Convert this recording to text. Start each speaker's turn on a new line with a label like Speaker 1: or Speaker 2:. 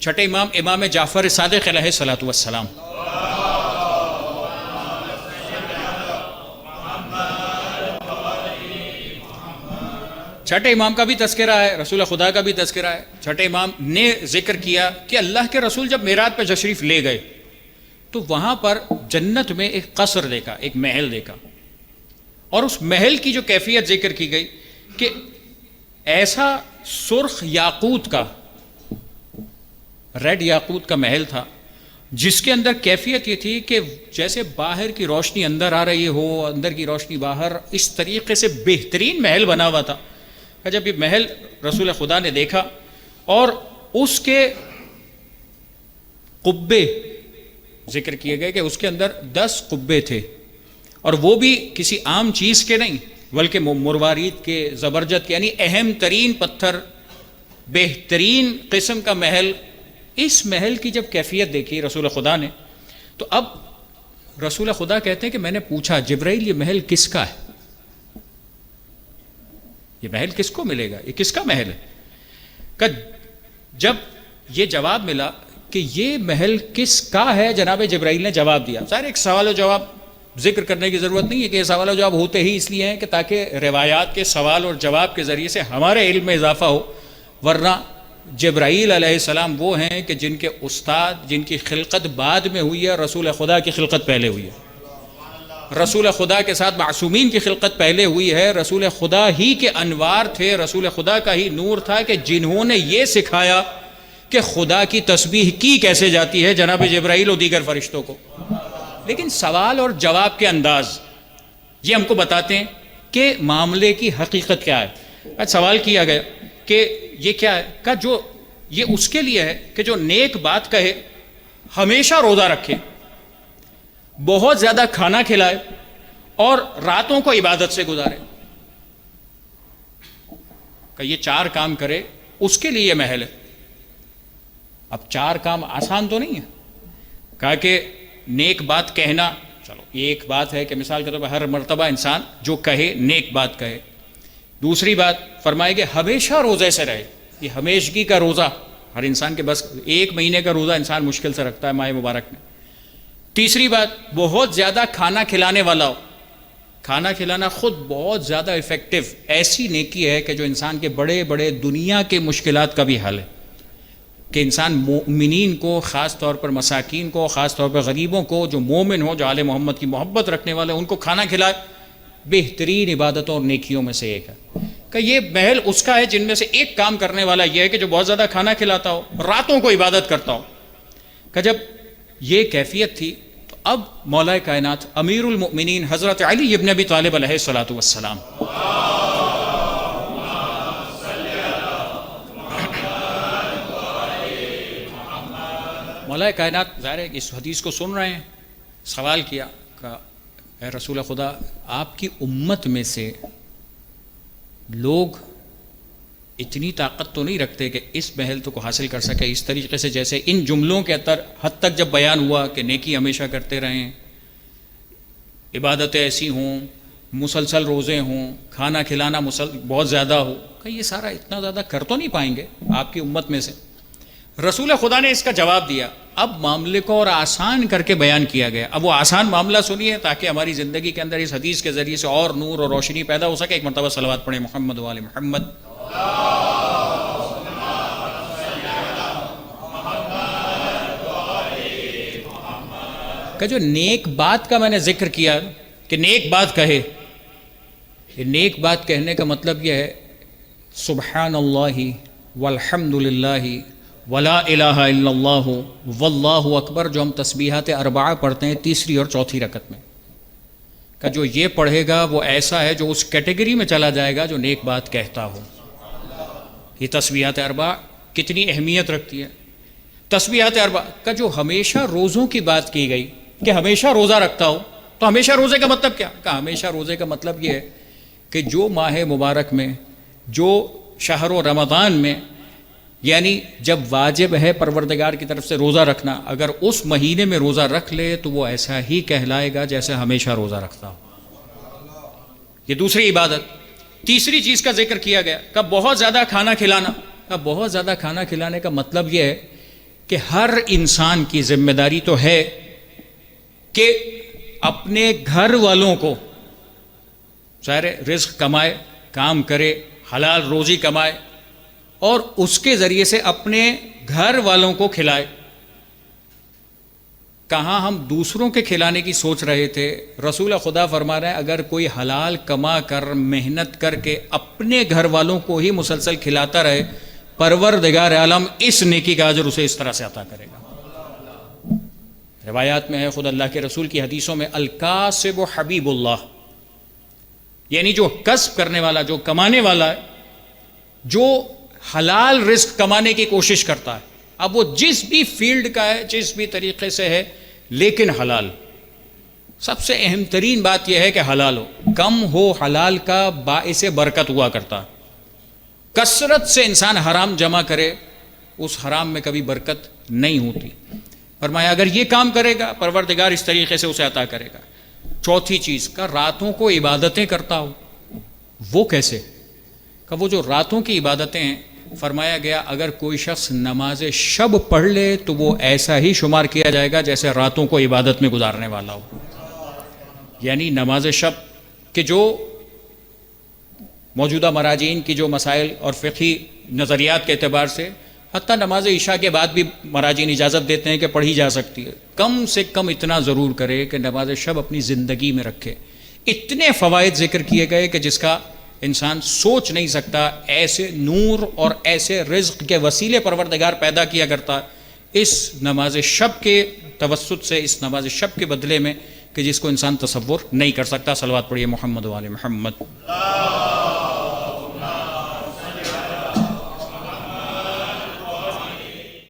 Speaker 1: چھٹے امام امام جعفر صادق علیہ الصلوۃ والسلام. چھٹے امام کا بھی تذکرہ ہے، رسول خدا کا بھی تذکرہ ہے. چھٹے امام نے ذکر کیا کہ اللہ کے رسول جب معراج پہ تشریف لے گئے تو وہاں پر جنت میں ایک قصر دیکھا، ایک محل دیکھا، اور اس محل کی جو کیفیت ذکر کی گئی کہ ایسا سرخ یاقوت کا، ریڈ یاقوت کا محل تھا، جس کے اندر کیفیت یہ تھی کہ جیسے باہر کی روشنی اندر آ رہی ہو، اندر کی روشنی باہر، اس طریقے سے بہترین محل بنا ہوا تھا. جب یہ محل رسول خدا نے دیکھا اور اس کے قبے ذکر کیے گئے کہ اس کے اندر 10 قبے تھے، اور وہ بھی کسی عام چیز کے نہیں بلکہ مروارید کے، زبرجد کے، یعنی اہم ترین پتھر، بہترین قسم کا محل. اس محل کی جب کیفیت دیکھی رسول خدا نے تو اب رسول خدا کہتے ہیں کہ میں نے پوچھا جبرائیل یہ محل کس کا ہے؟ یہ محل کس کو ملے گا؟ یہ کس کا محل ہے؟ کہ جب یہ جواب ملا کہ یہ محل کس کا ہے، جناب جبرائیل نے جواب دیا. ظاہر ایک سوال و جواب ذکر کرنے کی ضرورت نہیں ہے کہ یہ سوال و جواب ہوتے ہی اس لیے ہیں کہ تاکہ روایات کے سوال اور جواب کے ذریعے سے ہمارے علم میں اضافہ ہو، ورنہ جبرائیل علیہ السلام وہ ہیں کہ جن کے استاد، جن کی خلقت بعد میں ہوئی ہے، رسول خدا کی خلقت پہلے ہوئی ہے. رسول خدا کے ساتھ معصومین کی خلقت پہلے ہوئی ہے. رسول خدا ہی کے انوار تھے، رسول خدا کا ہی نور تھا کہ جنہوں نے یہ سکھایا کہ خدا کی تسبیح کی کیسے جاتی ہے جناب جبرائیل اور دیگر فرشتوں کو. لیکن سوال اور جواب کے انداز یہ ہم کو بتاتے ہیں کہ معاملے کی حقیقت کیا ہے. آج سوال کیا گیا کہ یہ کیا ہے، کہ جو یہ اس کے لیے ہے کہ جو نیک بات کہے، ہمیشہ روزہ رکھے، بہت زیادہ کھانا کھلائے اور راتوں کو عبادت سے گزارے. کہ یہ 4 کام کرے، اس کے لیے یہ محل ہے. اب 4 کام آسان تو نہیں ہے. کہا کہ نیک بات کہنا، چلو یہ ایک بات ہے کہ مثال کے طور پر ہر مرتبہ انسان جو کہے نیک بات کہے. دوسری بات فرمائے کہ ہمیشہ روزے سے رہے. یہ ہمیشگی کا روزہ ہر انسان کے بس 1 مہینے کا روزہ انسان مشکل سے رکھتا ہے ماہ مبارک میں. تیسری بات بہت زیادہ کھانا کھلانے والا ہو. کھانا کھلانا خود بہت زیادہ افیکٹو ایسی نیکی ہے کہ جو انسان کے بڑے بڑے دنیا کے مشکلات کا بھی حل ہے. کہ انسان مومنین کو، خاص طور پر مساکین کو، خاص طور پر غریبوں کو، جو مومن ہو، جو آل محمد کی محبت رکھنے والے، ان کو کھانا کھلائے. بہترین عبادتوں اور نیکیوں میں سے ایک ہے. کہ یہ محل اس کا ہے جن میں سے ایک کام کرنے والا یہ ہے کہ جو بہت زیادہ کھانا کھلاتا ہو، راتوں کو عبادت کرتا ہو. کہ جب یہ کیفیت تھی تو اب مولا کائنات امیر المؤمنین حضرت علی ابن ابی طالب علیہ الصلوۃ والسلام مولا کائنات ظاہر ہے کہ اس حدیث کو سن رہے ہیں. سوال کیا کہ اے رسول خدا، آپ کی امت میں سے لوگ اتنی طاقت تو نہیں رکھتے کہ اس محل کو حاصل کر سکے اس طریقے سے جیسے ان جملوں کے حد تک جب بیان ہوا کہ نیکی ہمیشہ کرتے رہیں، عبادتیں ایسی ہوں، مسلسل روزے ہوں، کھانا کھلانا بہت زیادہ ہو، کہ یہ سارا اتنا زیادہ کر تو نہیں پائیں گے آپ کی امت میں سے. رسول خدا نے اس کا جواب دیا. اب معاملے کو اور آسان کر کے بیان کیا گیا. اب وہ آسان معاملہ سنیے تاکہ ہماری زندگی کے اندر اس حدیث کے ذریعے سے اور نور اور روشنی پیدا ہو سکے. ایک مرتبہ صلوات پڑھیں محمد و آل محمد. کہ جو نیک بات کا میں نے ذکر کیا کہ نیک بات کہے، یہ نیک بات کہنے کا مطلب یہ ہے سبحان اللہ والحمد للہ ولا الہ الا اللہ واللہ اکبر، جو ہم تسبیحات 4 پڑھتے ہیں تیسری اور چوتھی رکعت میں. کہ جو یہ پڑھے گا وہ ایسا ہے جو اس کیٹیگری میں چلا جائے گا جو نیک بات کہتا ہو. یہ تسبیحات 4 کتنی اہمیت رکھتی ہے. تسبیحات 4 کا جو ہمیشہ روزوں کی بات کی گئی کہ ہمیشہ روزہ رکھتا ہو، تو ہمیشہ روزے کا مطلب کیا؟ کہ ہمیشہ روزے کا مطلب یہ ہے کہ جو ماہ مبارک میں، جو شہر و رمضان میں، یعنی جب واجب ہے پروردگار کی طرف سے روزہ رکھنا، اگر اس مہینے میں روزہ رکھ لے تو وہ ایسا ہی کہلائے گا جیسے ہمیشہ روزہ رکھتا ہو. یہ دوسری عبادت. تیسری چیز کا ذکر کیا گیا کہ بہت زیادہ کھانا کھلانا. بہت زیادہ کھانا کھلانے کا مطلب یہ ہے کہ ہر انسان کی ذمہ داری تو ہے کہ اپنے گھر والوں کو ظاہر رزق کمائے، کام کرے، حلال روزی کمائے اور اس کے ذریعے سے اپنے گھر والوں کو کھلائے۔ کہاں ہم دوسروں کے کھلانے کی سوچ رہے تھے، رسول خدا فرما رہے ہیں اگر کوئی حلال کما کر محنت کر کے اپنے گھر والوں کو ہی مسلسل کھلاتا رہے، پروردگار عالم اس نیکی کا اجر اسے اس طرح سے عطا کرے گا۔ روایات میں ہے، خود اللہ کے رسول کی حدیثوں میں، الکاسب حبیب اللہ، یعنی جو کسب کرنے والا، جو کمانے والا ہے، جو حلال رزق کمانے کی کوشش کرتا ہے، اب وہ جس بھی فیلڈ کا ہے، جس بھی طریقے سے ہے، لیکن حلال۔ سب سے اہم ترین بات یہ ہے کہ حلال ہو، کم ہو حلال کا باعث برکت ہوا کرتا ہے۔ کثرت سے انسان حرام جمع کرے، اس حرام میں کبھی برکت نہیں ہوتی۔ فرمایا اگر یہ کام کرے گا پروردگار اس طریقے سے اسے عطا کرے گا۔ چوتھی چیز کا راتوں کو عبادتیں کرتا ہو، وہ کیسے؟ کہ وہ جو راتوں کی عبادتیں ہیں، فرمایا گیا اگر کوئی شخص نماز شب پڑھ لے تو وہ ایسا ہی شمار کیا جائے گا جیسے راتوں کو عبادت میں گزارنے والا ہو۔ یعنی نماز شب کے جو موجودہ مراجعین کی جو مسائل اور فقہی نظریات کے اعتبار سے، حتیٰ نماز عشاء کے بعد بھی مراجعین اجازت دیتے ہیں کہ پڑھی جا سکتی ہے، کم سے کم اتنا ضرور کرے کہ نماز شب اپنی زندگی میں رکھے۔ اتنے فوائد ذکر کیے گئے کہ جس کا انسان سوچ نہیں سکتا، ایسے نور اور ایسے رزق کے وسیلے پروردگار پیدا کیا کرتا اس نماز شب کے توسط سے، اس نماز شب کے بدلے میں، کہ جس کو انسان تصور نہیں کر سکتا۔ صلوات پڑھیے محمد و آل محمد۔